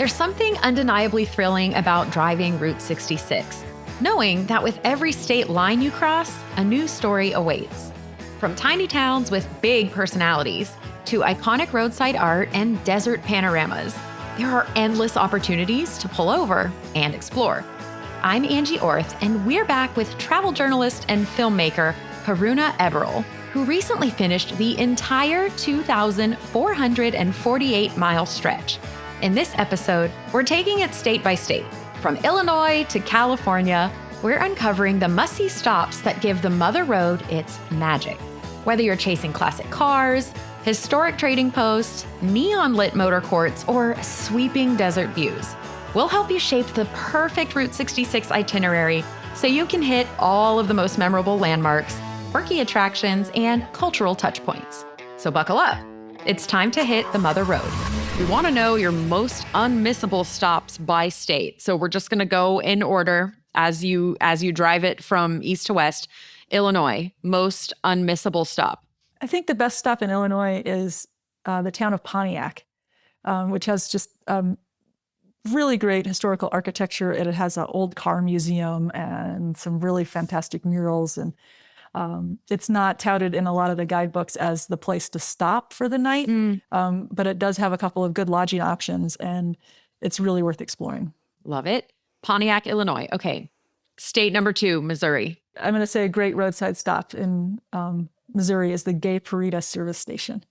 There's something undeniably thrilling about driving Route 66, knowing that with every state line you cross, a new story awaits. From tiny towns with big personalities to iconic roadside art and desert panoramas, there are endless opportunities to pull over and explore. I'm Angie Orth, and we're back with travel journalist and filmmaker Karuna Eberl, who recently finished the entire 2,448-mile stretch. In this episode, we're taking it state by state. From Illinois to California, we're uncovering the must-see stops that give the Mother Road its magic. Whether you're chasing classic cars, historic trading posts, neon-lit motor courts, or sweeping desert views, we'll help you shape the perfect Route 66 itinerary so you can hit all of the most memorable landmarks, quirky attractions, and cultural touchpoints. So buckle up. It's time to hit the Mother Road. We want to know your most unmissable stops by state. So we're just going to go in order as you drive it from east to west. Illinois, most unmissable stop. I think the best stop in Illinois is the town of Pontiac, which has just really great historical architecture. It has an old car museum and some really fantastic murals. And it's not touted in a lot of the guidebooks as the place to stop for the night, but it does have a couple of good lodging options, and it's really worth exploring. Love it. Pontiac, Illinois. Okay. State number 2, Missouri. I'm going to say a great roadside stop in Missouri is the Gay Parita service station.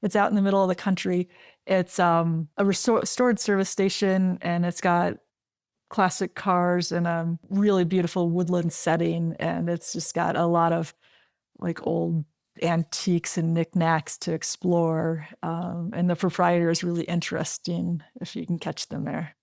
It's out in the middle of the country. It's a restored service station, and it's got classic cars and a really beautiful woodland setting. And it's just got a lot of like old antiques and knickknacks to explore. And the proprietor is really interesting if you can catch them there.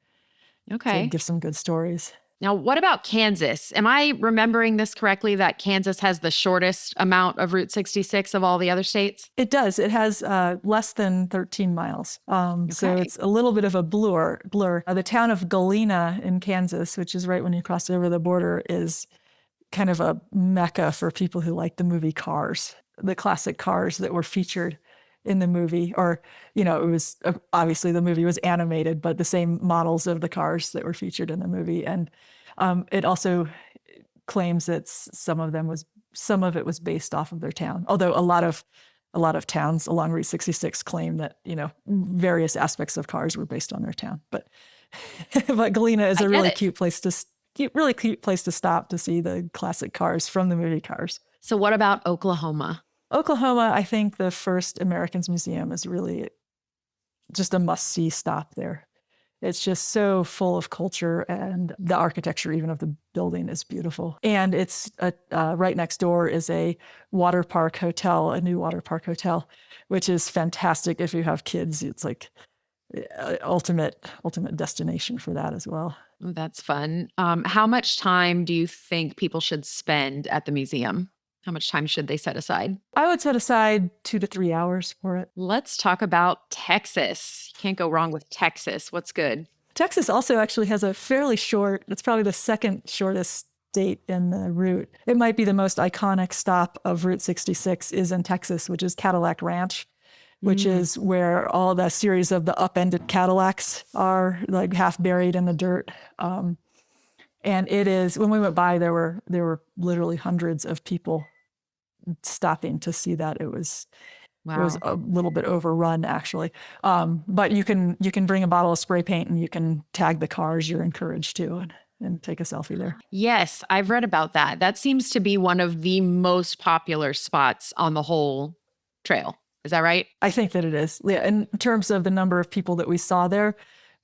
Okay. To give some good stories. Now, what about Kansas? Am I remembering this correctly, that Kansas has the shortest amount of Route 66 of all the other states? It does. It has less than 13 miles. So it's a little bit of a blur. The town of Galena in Kansas, which is right when you cross over the border, is kind of a mecca for people who like the movie Cars, the classic cars that were featured in the movie. Or, it was obviously the movie was animated, but the same models of the cars that were featured in the movie. And it also claims that some of it was based off of their town. Although a lot of towns along Route 66 claim that, various aspects of cars were based on their town. But Galena is a really cute place to stop to see the classic cars from the movie Cars. So what about Oklahoma? Oklahoma, I think the First Americans Museum is really just a must-see stop there. It's just so full of culture, and the architecture even of the building is beautiful. And it's right next door is a water park hotel, a new water park hotel, which is fantastic if you have kids. It's like ultimate destination for that as well. Oh, that's fun. How much time do you think people should spend at the museum? How much time should they set aside? I would set aside 2 to 3 hours for it. Let's talk about Texas. You can't go wrong with Texas. What's good? Texas also actually has a fairly short, it's probably the second shortest state in the route. It might be the most iconic stop of Route 66 is in Texas, which is Cadillac Ranch, which is where all the series of the upended Cadillacs are like half buried in the dirt. And it is, when we went by, there were literally hundreds of people stopping to see that. It was a little bit overrun, actually. But you can bring a bottle of spray paint and you can tag the cars. You're encouraged to and take a selfie there. Yes, I've read about that. That seems to be one of the most popular spots on the whole trail. Is that right? I think that it is. Yeah, in terms of the number of people that we saw there,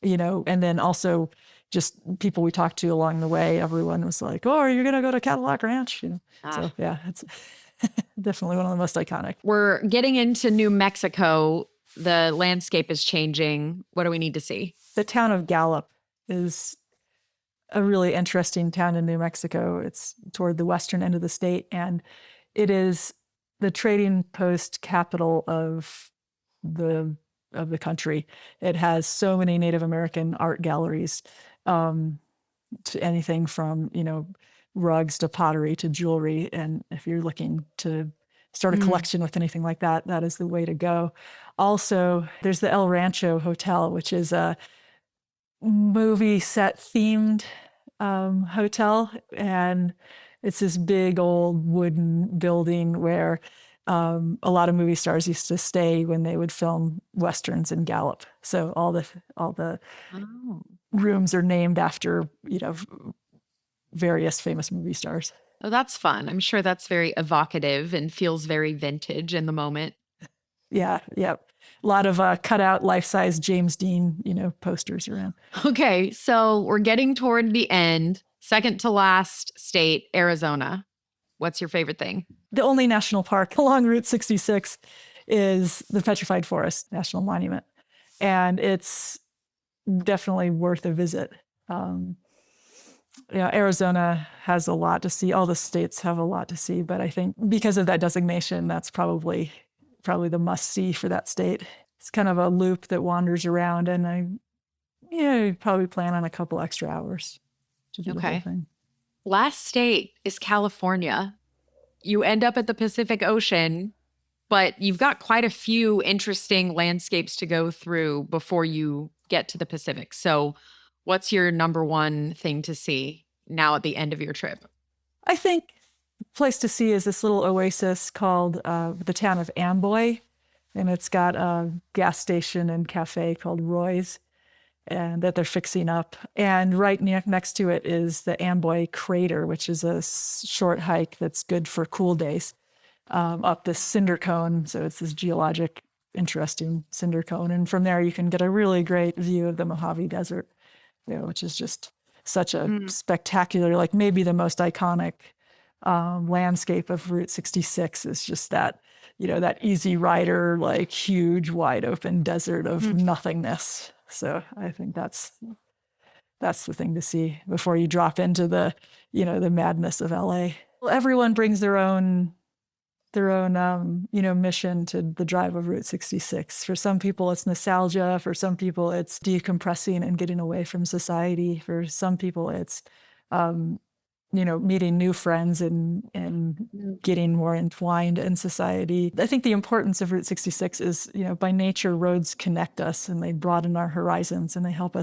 and then also just people we talked to along the way, everyone was like, "Oh, are you going to go to Cadillac Ranch?" So yeah, it's definitely one of the most iconic. We're getting into New Mexico. The landscape is changing. What do we need to see? The town of Gallup is a really interesting town in New Mexico. It's toward the western end of the state, and it is the trading post capital of the country. It has so many Native American art galleries, to anything from, rugs to pottery to jewelry. And if you're looking to start a collection with anything like that, that is the way to go. Also, there's the El Rancho Hotel, which is movie set themed hotel. And it's this big old wooden building where a lot of movie stars used to stay when they would film Westerns in Gallup. So all the Oh. rooms are named after, various famous movie stars. Oh, that's fun. I'm sure that's very evocative and feels very vintage in the moment. Yeah. A lot of cutout life-size James Dean, posters around. Okay, so we're getting toward the end. Second to last state, Arizona. What's your favorite thing? The only national park along Route 66 is the Petrified Forest National Monument. And it's definitely worth a visit. Arizona has a lot to see. All the states have a lot to see, but I think because of that designation, that's probably the must-see for that state. It's kind of a loop that wanders around, and you probably plan on a couple extra hours to do the whole thing. Last state is California. You end up at the Pacific Ocean, but you've got quite a few interesting landscapes to go through before you get to the Pacific. So what's your number one thing to see now at the end of your trip? I think the place to see is this little oasis called the town of Amboy. And it's got a gas station and cafe called Roy's, and that they're fixing up. And right next to it is the Amboy Crater, which is a short hike that's good for cool days, up this cinder cone. So it's this geologic, interesting cinder cone. And from there, you can get a really great view of the Mojave Desert, which is just such a spectacular, like maybe the most iconic landscape of Route 66 is just that, that easy rider, like huge, wide open desert of nothingness. So I think that's the thing to see before you drop into the, the madness of LA. Well, everyone brings their own mission to the drive of Route 66. For some people, it's nostalgia. For some people, it's decompressing and getting away from society. For some people, it's meeting new friends and getting more entwined in society. I think the importance of Route 66 is, by nature, roads connect us and they broaden our horizons and they help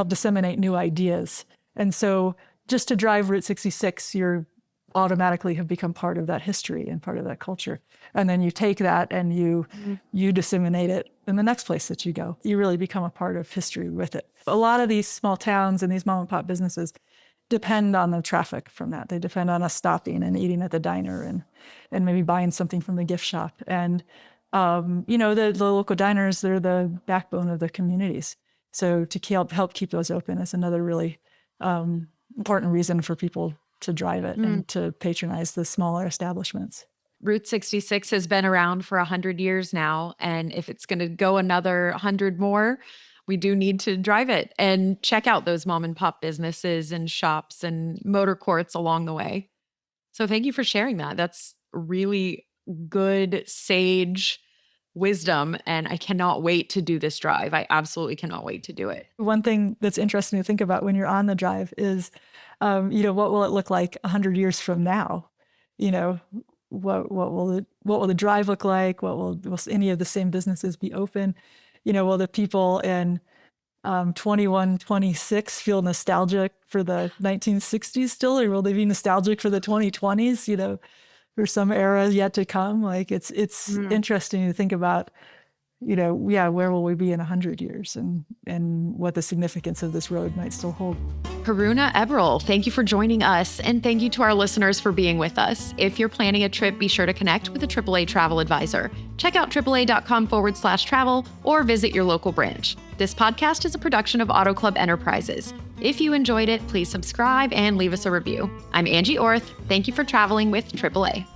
disseminate new ideas. And so just to drive Route 66, you're automatically have become part of that history and part of that culture. And then you take that and you disseminate it in the next place that you go. You really become a part of history with it. A lot of these small towns and these mom and pop businesses depend on the traffic from that. They depend on us stopping and eating at the diner and maybe buying something from the gift shop. And, the local diners, they're the backbone of the communities. So to help keep those open is another really important reason for people to drive it and to patronize the smaller establishments. Route 66 has been around for 100 years now. And if it's going to go another 100 more, we do need to drive it and check out those mom and pop businesses and shops and motor courts along the way. So thank you for sharing that. That's really good, sage wisdom. And I cannot wait to do this drive. I absolutely cannot wait to do it. One thing that's interesting to think about when you're on the drive is, what will it look like 100 years from now? What will the drive look like? Will any of the same businesses be open? Will the people in 2126 feel nostalgic for the 1960s still, or will they be nostalgic for the 2020s? For some era yet to come. Like it's interesting to think about, where will we be in 100 years and what the significance of this road might still hold. Karuna Eberl, thank you for joining us. And thank you to our listeners for being with us. If you're planning a trip, be sure to connect with a AAA travel advisor. Check out AAA.com/travel or visit your local branch. This podcast is a production of Auto Club Enterprises. If you enjoyed it, please subscribe and leave us a review. I'm Angie Orth. Thank you for traveling with AAA.